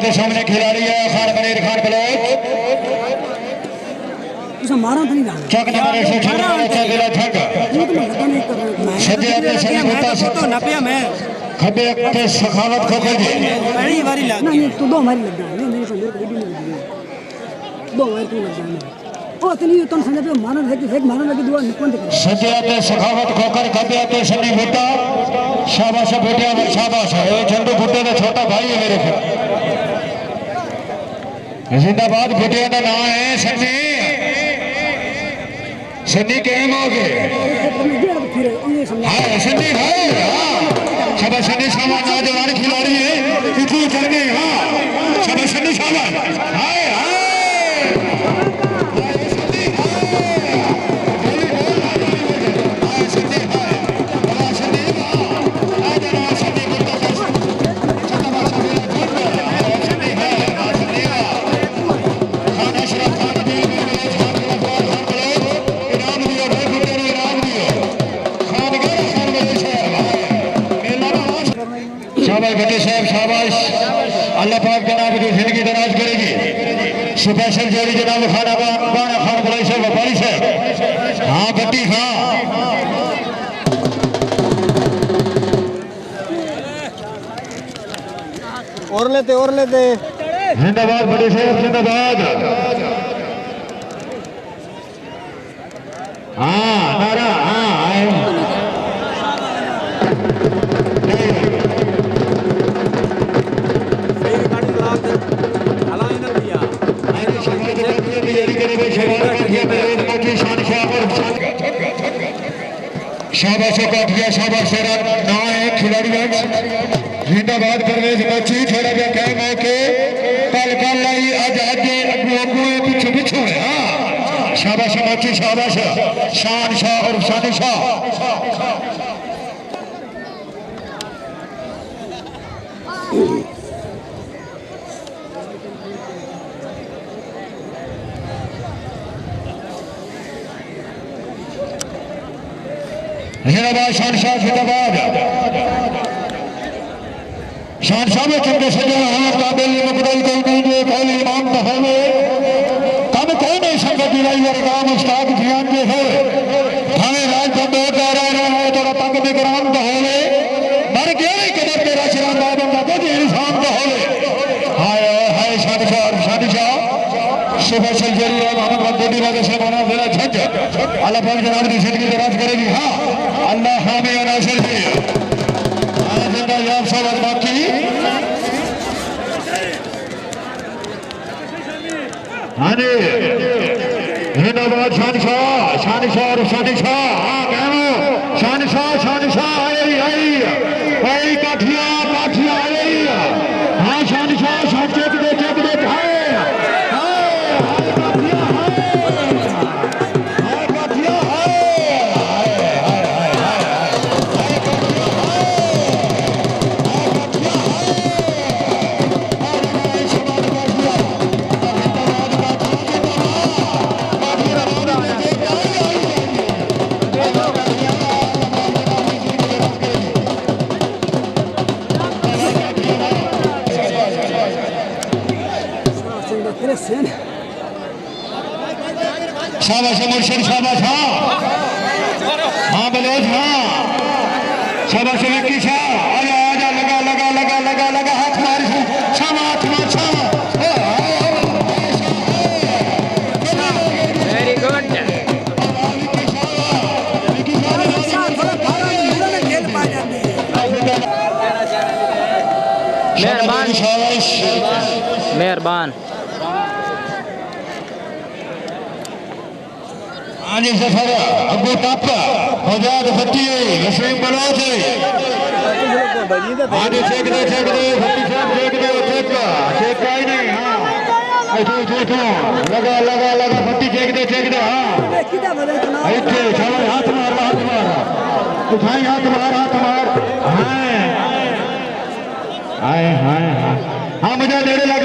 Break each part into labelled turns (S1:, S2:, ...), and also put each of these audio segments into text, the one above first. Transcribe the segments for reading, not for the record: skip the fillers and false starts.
S1: के सामने खिलाड़ी है खान बनीर खान बलोच
S2: मारा तो नहीं
S1: चौक नंबर 118 जिला ठग सजे अपने सभी होता
S2: तो नपिया मैं
S1: खबे पे सखावत को कर दी
S2: पहली बारी लग नहीं तू दो हमारी लग गया मेरे को वीडियो नहीं लगी दो हमारी तू लग गया ओ इतनी तो समझ पे मारन है कि एक मारन लगी दुआ निकल दे
S1: सजे पे सखावत को कर खबे पे सभी होता शाबाश बेटिया शाबाश ये चंदू फुटे का छोटा भाई है मेरे को जिंदाबाद बेटिया का नाम है सन्नी सन्नी कैम हो गए हाँ सन्नी भाई सब सन्नी सामान नौजवान खिलाड़ी है इतनी चल गई हाँ सब सन्नी सामान हाय शाबाश अल्लाह पाक जनाब की जिंदगी दराज करेगी स्पेशल जोड़ी जनाब खाना बाना खान बलाई साहब व्यापारी साहब हाँ बट्टी हाँ
S2: और लेते
S1: जिंदाबाद बड़े साहब जिंदाबाद हाँ नारा हाँ शाबाश काठिया शाबाश शेरा ना है खिलाड़ी जिंदाबाद परवेज बच्ची थोड़ा भी कह मौके कल लाई आजादी अगू पीछे पीछे हाँ शाबाश बच्ची शाबाश शान शाह और शान शाह जिंदाबाद शानशाह जिंदाबाद शानशाह में चंगे सजे हाँ काबिल मुकदल को दीजिए पहले इमाम बहावे कम कौन है संगत दिलाई और काम उस्ताद ध्यान के है हमें राज पर दो रहा है तो तंग विक्रांत बहावे मर गया नहीं कदर के रचना बाबा का कुछ इंसान बहावे हाय हाय शानशाह और शानशाह स्पेशल जरूर है मोहम्मद बंदोडी वाले से बना देना छज अल्लाह पाक जनाब की जिंदगी दराज करेगी हाँ अल्लाह हामी और नासिर भी जिंदा याब साहब बाकी हाँ जी जिंदाबाद शानशाह और शानशाह हाँ कहना शानशाह आई काठिया आई हाँ शानशाह चेक दे शाबाश मुर्शिद शाबाश हाँ बलोच हाँ शाबाश विक्की शाह आजा लगा हाथ मार वेरी गुड
S3: मेहरबान
S1: आज सफर अबू टप आजाद फटी नसीम बलोच आज चेक दे फटी साहब चेक ही नहीं हाँ लगा फटी चेक दे हाँ चलो हाथ मार उठाई हाथ मार हाय हाँ मुझे नेड़े लग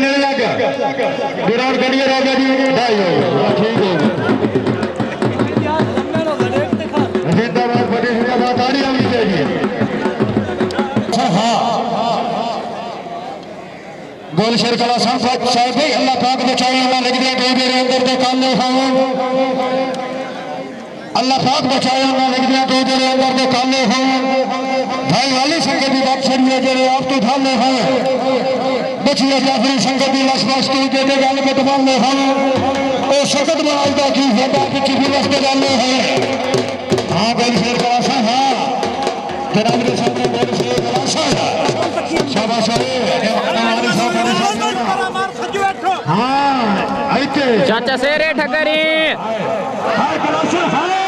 S1: विराट गड़िया राजा जी ढाई हो ठीक है जिंदाबाद बड़ी जिंदाबाद ताड़ी होनी चाहिए हाँ गोलशेर कला संफत साहब भाई अल्लाह पाक बचाए अल्लाह लिख दिया दो देर अंदर तो काले हो अल्लाह पाक बचाए अल्लाह लिख दिया दो देर अंदर तो काले हो भाई वाली संगत की बात छड़िए जेरे आप तो थाले हो बचिए जाफरी संगत की लश बस तू दे गल बटवाले हो ओ सकत बाज दा की होगा पिछ भी लश डाले हो हां गोलशेर कला साहब हां जनाब के सामने गोलशेर कला साहब शाबाश हाँ आइते
S3: चाचा शेरे ठकरी
S1: हाय कलासर हाय